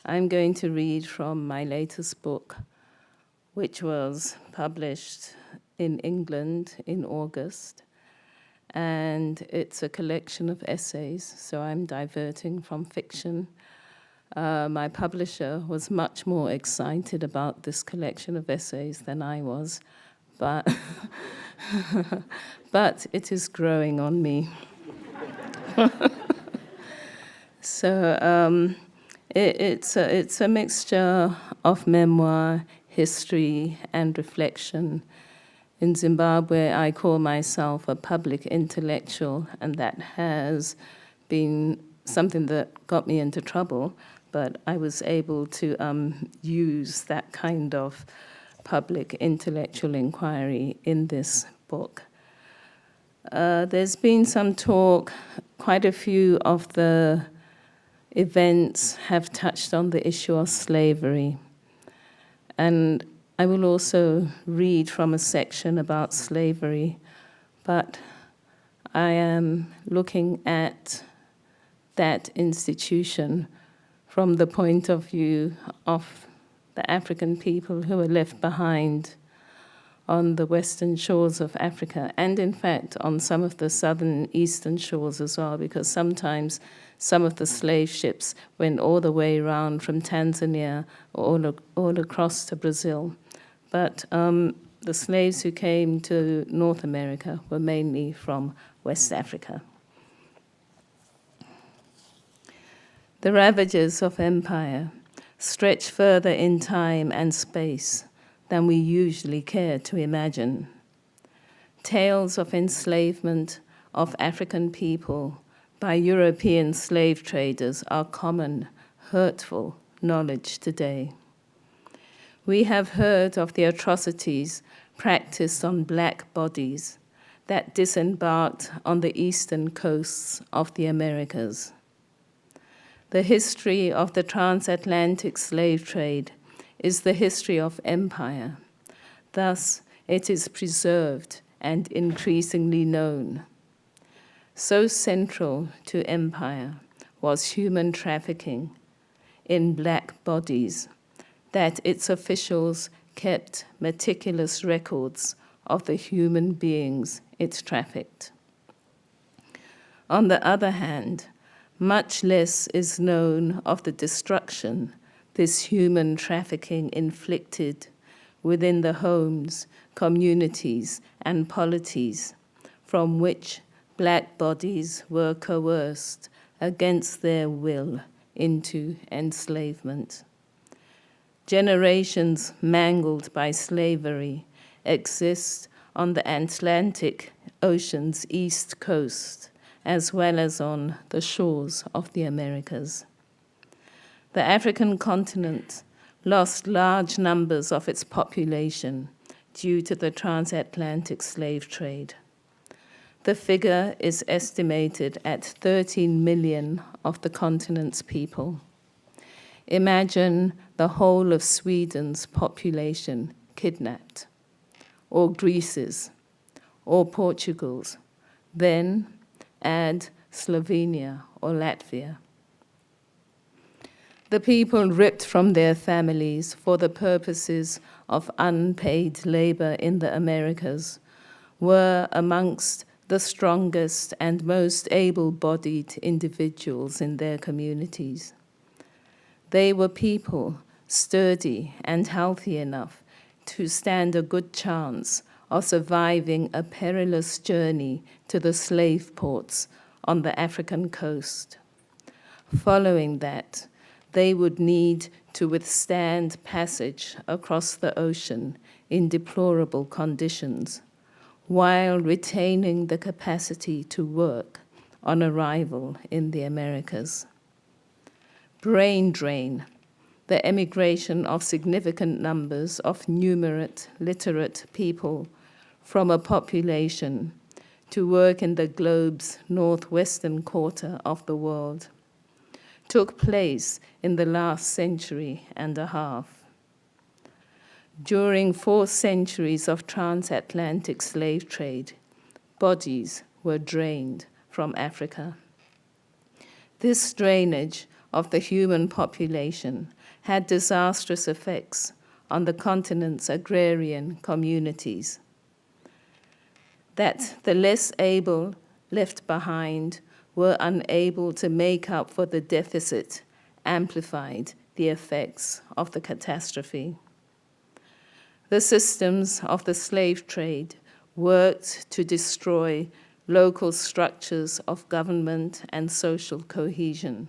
I'm going to read from my latest book, which was published in England in August. And it's a collection of essays, so I'm diverting from fiction. My publisher was much more excited about this collection of essays than I was, but, but it is growing on me. So it's a mixture of memoir, history, and reflection. In Zimbabwe, I call myself a public intellectual, and that has been something that got me into trouble, but I was able to use that kind of public intellectual inquiry in this book. There's been some talk, quite a few of the events have touched on the issue of slavery. And I will also read from a section about slavery, but I am looking at that institution from the point of view of the African people who were left behind on the western shores of Africa, and in fact on some of the southern eastern shores as well, because sometimes some of the slave ships went all the way around from Tanzania all across to Brazil. But the slaves who came to North America were mainly from West Africa. The ravages of empire stretch further in time and space than we usually care to imagine. Tales of enslavement of African people by European slave traders are common, hurtful knowledge today. We have heard of the atrocities practiced on black bodies that disembarked on the eastern coasts of the Americas. The history of the transatlantic slave trade is the history of empire. Thus, it is preserved and increasingly known. So central to empire was human trafficking in black bodies that its officials kept meticulous records of the human beings it trafficked. On the other hand, much less is known of the destruction this human trafficking inflicted within the homes, communities, and polities from which black bodies were coerced against their will into enslavement. Generations mangled by slavery exist on the Atlantic Ocean's east coast, as well as on the shores of the Americas. The African continent lost large numbers of its population due to the transatlantic slave trade. The figure is estimated at 13 million of the continent's people. Imagine the whole of Sweden's population kidnapped, or Greece's, or Portugal's, then add Slovenia or Latvia. The people ripped from their families for the purposes of unpaid labor in the Americas were amongst the strongest and most able-bodied individuals in their communities. They were people sturdy and healthy enough to stand a good chance of surviving a perilous journey to the slave ports on the African coast. Following that, they would need to withstand passage across the ocean in deplorable conditions, while retaining the capacity to work on arrival in the Americas. Brain drain, the emigration of significant numbers of numerate, literate people from a population to work in the globe's northwestern quarter of the world, took place in the last century and a half. During 4 centuries of transatlantic slave trade, bodies were drained from Africa. This drainage of the human population had disastrous effects on the continent's agrarian communities. That the less able left behind were unable to make up for the deficit amplified the effects of the catastrophe. The systems of the slave trade worked to destroy local structures of government and social cohesion.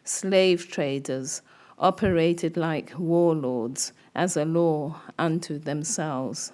Slave traders operated like warlords as a law unto themselves.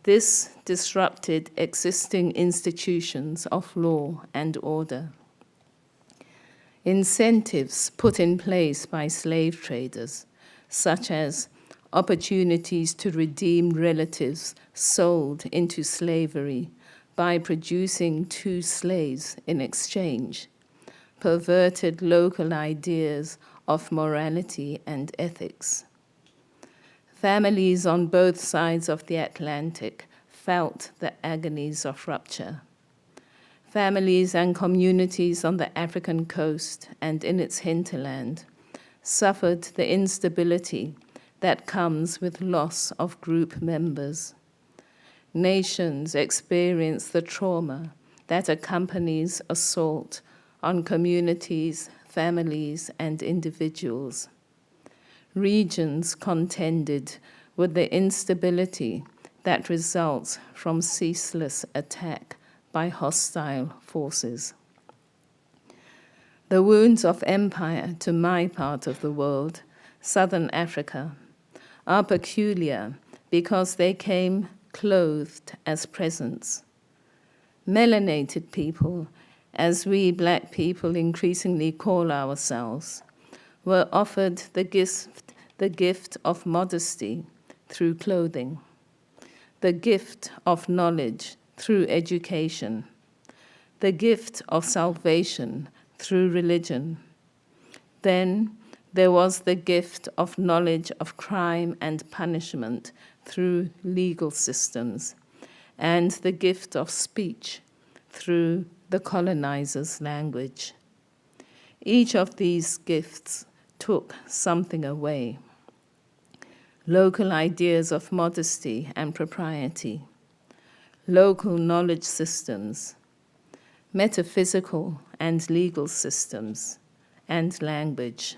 This disrupted existing institutions of law and order. Incentives put in place by slave traders, such as opportunities to redeem relatives sold into slavery by producing 2 slaves in exchange, perverted local ideas of morality and ethics. Families on both sides of the Atlantic felt the agonies of rupture. Families and communities on the African coast and in its hinterland suffered the instability that comes with loss of group members. Nations experienced the trauma that accompanies assault on communities, families, and individuals. Regions contended with the instability that results from ceaseless attack by hostile forces. The wounds of empire to my part of the world, Southern Africa, are peculiar because they came clothed as presents. Melanated people, as we Black people increasingly call ourselves, were offered the gift of modesty through clothing, the gift of knowledge through education, the gift of salvation through religion. Then there was the gift of knowledge of crime and punishment through legal systems, and the gift of speech through the colonizer's language. Each of these gifts took something away. Local ideas of modesty and propriety, local knowledge systems, metaphysical and legal systems, and language.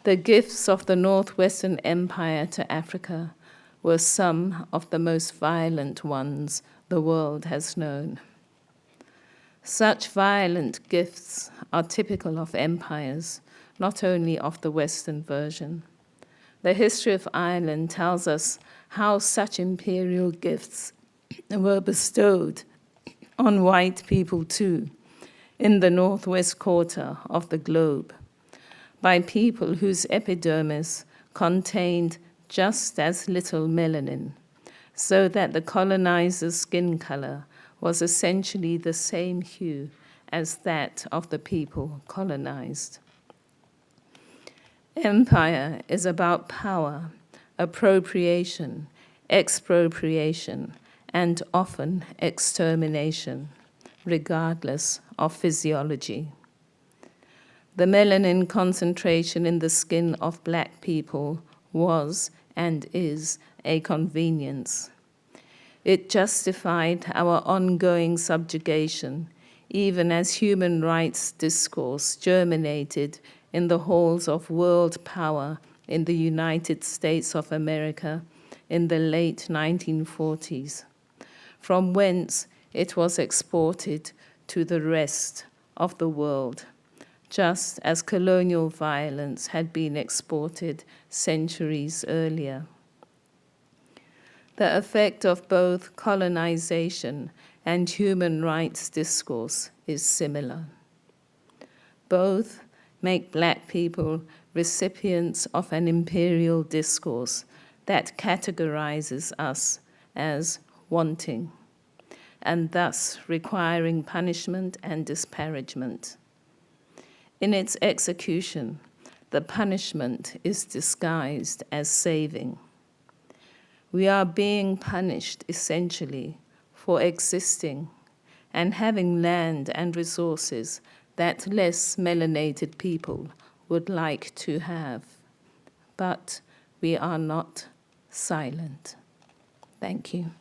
The gifts of the Northwestern Empire to Africa were some of the most violent ones the world has known. Such violent gifts are typical of empires, not only of the Western version. The history of Ireland tells us how such imperial gifts were bestowed on white people too, in the northwest quarter of the globe, by people whose epidermis contained just as little melanin, so that the colonizer's skin color was essentially the same hue as that of the people colonized. Empire is about power, appropriation, expropriation, and often extermination, regardless of physiology. The melanin concentration in the skin of Black people was and is a convenience. It justified our ongoing subjugation, even as human rights discourse germinated in the halls of world power in the United States of America in the late 1940s, from whence it was exported to the rest of the world, just as colonial violence had been exported centuries earlier. The effect of both colonization and human rights discourse is similar. Both make Black people recipients of an imperial discourse that categorizes us as wanting, and thus requiring punishment and disparagement. In its execution, the punishment is disguised as saving. We are being punished essentially for existing and having land and resources that less melanated people would like to have. But we are not silent. Thank you.